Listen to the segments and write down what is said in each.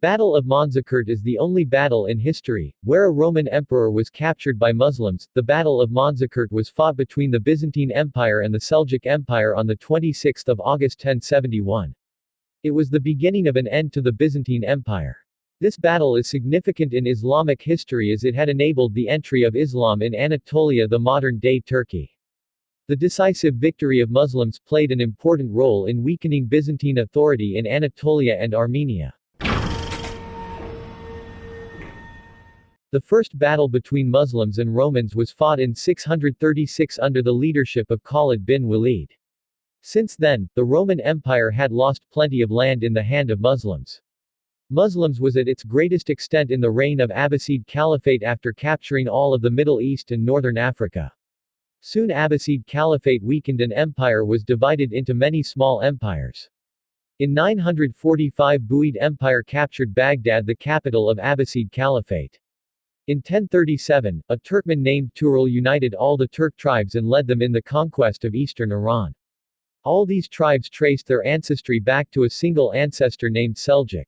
Battle of Manzikert is the only battle in history where a Roman emperor was captured by Muslims. The Battle of Manzikert was fought between the Byzantine Empire and the Seljuk Empire on the 26th of August 1071. It was the beginning of an end to the Byzantine Empire. This battle is significant in Islamic history as it had enabled the entry of Islam in Anatolia, the modern-day Turkey. The decisive victory of Muslims played an important role in weakening Byzantine authority in Anatolia and Armenia. The first battle between Muslims and Romans was fought in 636 under the leadership of Khalid bin Walid. Since then, the Roman Empire had lost plenty of land in the hand of Muslims. Muslims was at its greatest extent in the reign of Abbasid Caliphate after capturing all of the Middle East and northern Africa. Soon Abbasid Caliphate weakened and empire was divided into many small empires. In 945 Buid Empire captured Baghdad, the capital of Abbasid Caliphate. In 1037, a Turkmen named Tural united all the Turk tribes and led them in the conquest of eastern Iran. All these tribes traced their ancestry back to a single ancestor named Seljuk.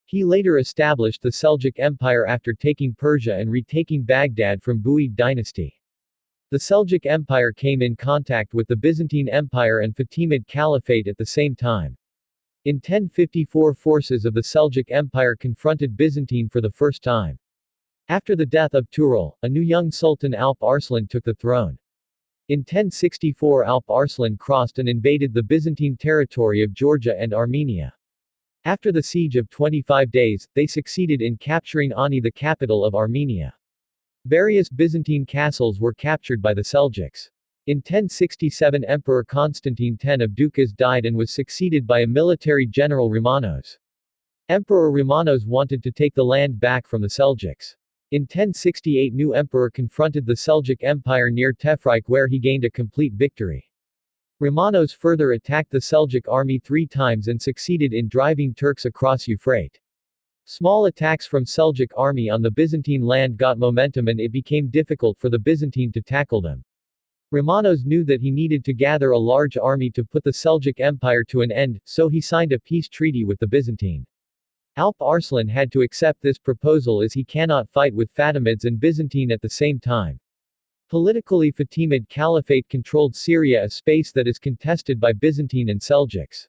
He later established the Seljuk Empire after taking Persia and retaking Baghdad from Buid dynasty. The Seljuk Empire came in contact with the Byzantine Empire and Fatimid Caliphate at the same time. In 1054, forces of the Seljuk Empire confronted Byzantine for the first time. After the death of Tural, a new young Sultan Alp Arslan took the throne. In 1064, Alp Arslan crossed and invaded the Byzantine territory of Georgia and Armenia. After the siege of 25 days, they succeeded in capturing Ani, the capital of Armenia. Various Byzantine castles were captured by the Seljuks. In 1067, Emperor Constantine X of Dukas died and was succeeded by a military general Romanos. Emperor Romanos wanted to take the land back from the Seljuks. In 1068, new emperor confronted the Seljuk Empire near Tefrik where he gained a complete victory. Romanos further attacked the Seljuk army 3 times and succeeded in driving Turks across Euphrates. Small attacks from Seljuk army on the Byzantine land got momentum and it became difficult for the Byzantine to tackle them. Romanos knew that he needed to gather a large army to put the Seljuk Empire to an end, so he signed a peace treaty with the Byzantine. Alp Arslan had to accept this proposal as he cannot fight with Fatimids and Byzantine at the same time. Politically, Fatimid Caliphate controlled Syria, a space that is contested by Byzantine and Seljuks.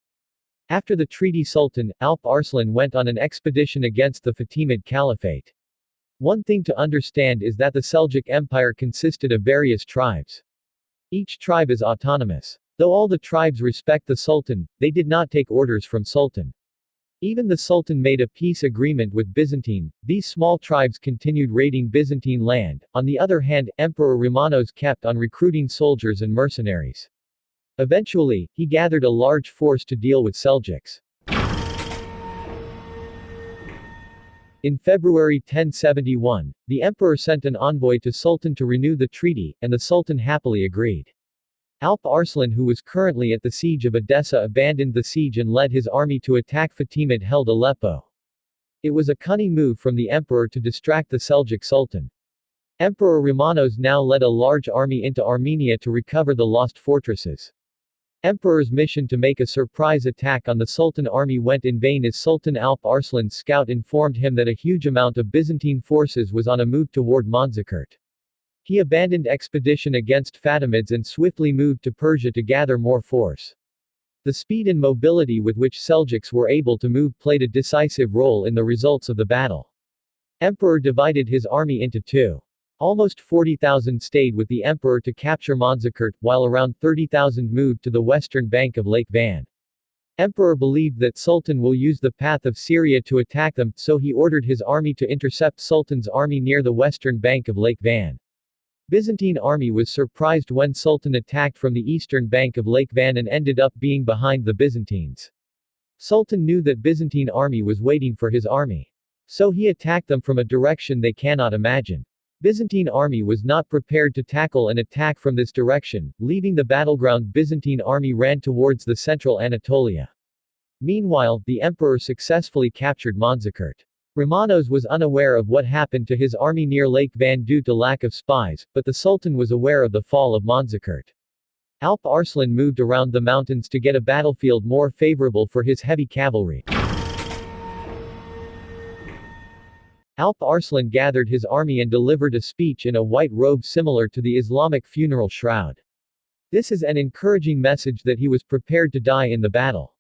After the treaty, Sultan Alp Arslan went on an expedition against the Fatimid Caliphate. One thing to understand is that the Seljuk Empire consisted of various tribes. Each tribe is autonomous. Though all the tribes respect the Sultan, they did not take orders from Sultan. Even the Sultan made a peace agreement with Byzantine. These small tribes continued raiding Byzantine land. On the other hand, Emperor Romanos kept on recruiting soldiers and mercenaries. Eventually, he gathered a large force to deal with Seljuks. In February 1071, the emperor sent an envoy to Sultan to renew the treaty, and the Sultan happily agreed. Alp Arslan, who was currently at the siege of Edessa, abandoned the siege and led his army to attack Fatimid-held Aleppo. It was a cunning move from the emperor to distract the Seljuk Sultan. Emperor Romanos now led a large army into Armenia to recover the lost fortresses. Emperor's mission to make a surprise attack on the Sultan army went in vain as Sultan Alp Arslan's scout informed him that a huge amount of Byzantine forces was on a move toward Manzikert. He abandoned expedition against Fatimids and swiftly moved to Persia to gather more force. The speed and mobility with which Seljuks were able to move played a decisive role in the results of the battle. Emperor divided his army into 2. Almost 40,000 stayed with the emperor to capture Manzikert, while around 30,000 moved to the western bank of Lake Van. Emperor believed that Sultan will use the path of Syria to attack them, so he ordered his army to intercept Sultan's army near the western bank of Lake Van. Byzantine army was surprised when Sultan attacked from the eastern bank of Lake Van and ended up being behind the Byzantines. Sultan knew that Byzantine army was waiting for his army. So he attacked them from a direction they cannot imagine. Byzantine army was not prepared to tackle an attack from this direction. Leaving the battleground, Byzantine army ran towards the central Anatolia. Meanwhile, the emperor successfully captured Manzikert. Romanos was unaware of what happened to his army near Lake Van due to lack of spies, but the Sultan was aware of the fall of Manzikert. Alp Arslan moved around the mountains to get a battlefield more favorable for his heavy cavalry. Alp Arslan gathered his army and delivered a speech in a white robe similar to the Islamic funeral shroud. This is an encouraging message that he was prepared to die in the battle.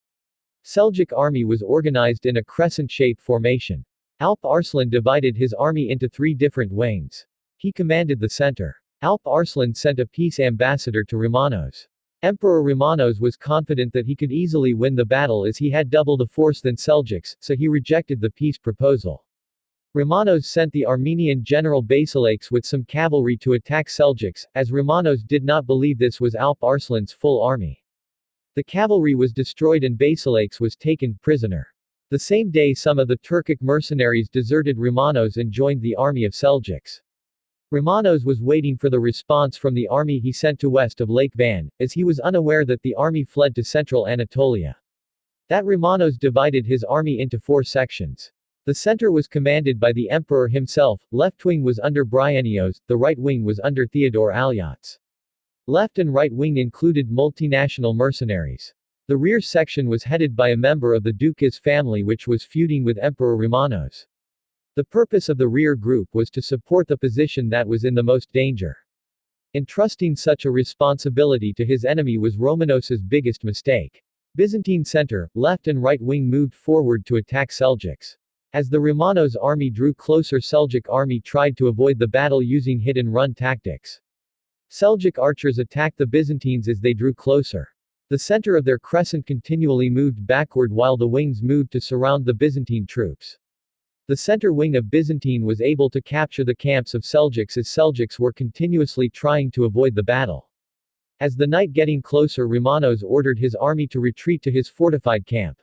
Seljuk army was organized in a crescent-shaped formation. Alp Arslan divided his army into 3 different wings. He commanded the center. Alp Arslan sent a peace ambassador to Romanos. Emperor Romanos was confident that he could easily win the battle as he had double the force than Seljuks, so he rejected the peace proposal. Romanos sent the Armenian general Basilakes with some cavalry to attack Seljuks, as Romanos did not believe this was Alp Arslan's full army. The cavalry was destroyed and Basilakes was taken prisoner. The same day some of the Turkic mercenaries deserted Romanos and joined the army of Seljuks. Romanos was waiting for the response from the army he sent to west of Lake Van, as he was unaware that the army fled to central Anatolia. That Romanos divided his army into 4 sections. The center was commanded by the emperor himself, left wing was under Bryennios, the right wing was under Theodore Alyattes. Left and right wing included multinational mercenaries. The rear section was headed by a member of the Dukas family which was feuding with Emperor Romanos. The purpose of the rear group was to support the position that was in the most danger. Entrusting such a responsibility to his enemy was Romanos's biggest mistake. Byzantine center, left and right wing moved forward to attack Seljuks. As the Romanos army drew closer, Seljuk army tried to avoid the battle using hit-and-run tactics. Seljuk archers attacked the Byzantines as they drew closer. The center of their crescent continually moved backward while the wings moved to surround the Byzantine troops. The center wing of Byzantine was able to capture the camps of Seljuks as Seljuks were continuously trying to avoid the battle. As the night getting closer, Romanos ordered his army to retreat to his fortified camp.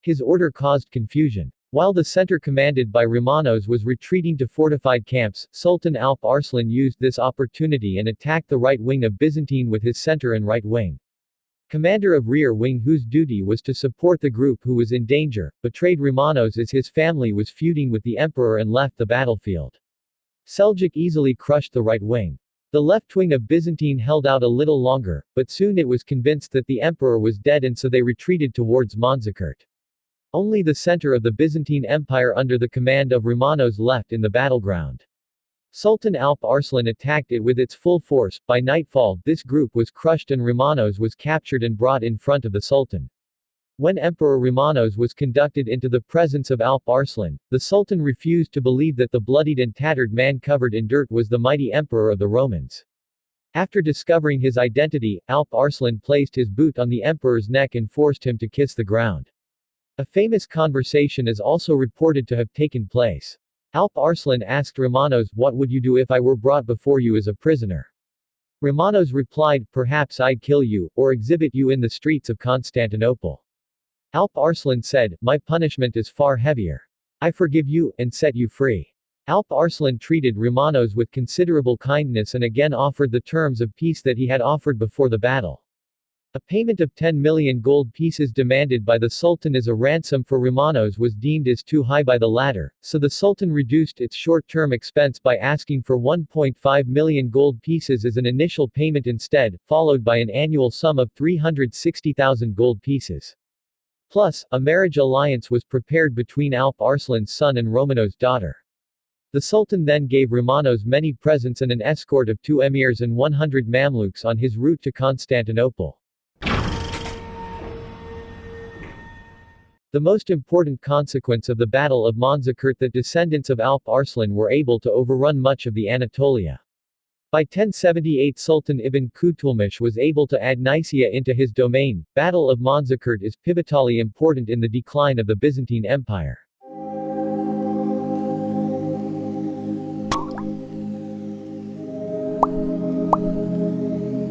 His order caused confusion. While the center commanded by Romanos was retreating to fortified camps, Sultan Alp Arslan used this opportunity and attacked the right wing of Byzantine with his center and right wing. Commander of rear wing, whose duty was to support the group who was in danger, betrayed Romanos as his family was feuding with the emperor and left the battlefield. Seljuk easily crushed the right wing. The left wing of Byzantine held out a little longer, but soon it was convinced that the emperor was dead and so they retreated towards Manzikert. Only the center of the Byzantine Empire under the command of Romanos left in the battleground. Sultan Alp Arslan attacked it with its full force. By nightfall, this group was crushed and Romanos was captured and brought in front of the Sultan. When Emperor Romanos was conducted into the presence of Alp Arslan, the Sultan refused to believe that the bloodied and tattered man covered in dirt was the mighty emperor of the Romans. After discovering his identity, Alp Arslan placed his boot on the emperor's neck and forced him to kiss the ground. A famous conversation is also reported to have taken place. Alp Arslan asked Romanos, "What would you do if I were brought before you as a prisoner?" Romanos replied, "Perhaps I'd kill you, or exhibit you in the streets of Constantinople." Alp Arslan said, "My punishment is far heavier. I forgive you, and set you free." Alp Arslan treated Romanos with considerable kindness and again offered the terms of peace that he had offered before the battle. A payment of 10 million gold pieces demanded by the Sultan as a ransom for Romanos was deemed as too high by the latter, so the Sultan reduced its short-term expense by asking for 1.5 million gold pieces as an initial payment instead, followed by an annual sum of 360,000 gold pieces. Plus, a marriage alliance was prepared between Alp Arslan's son and Romanos' daughter. The Sultan then gave Romanos many presents and an escort of 2 emirs and 100 Mamluks on his route to Constantinople. The most important consequence of the Battle of Manzikert, that descendants of Alp Arslan were able to overrun much of the Anatolia. By 1078 Sultan Ibn Qutulmush was able to add Nicaea into his domain. Battle of Manzikert is pivotally important in the decline of the Byzantine Empire.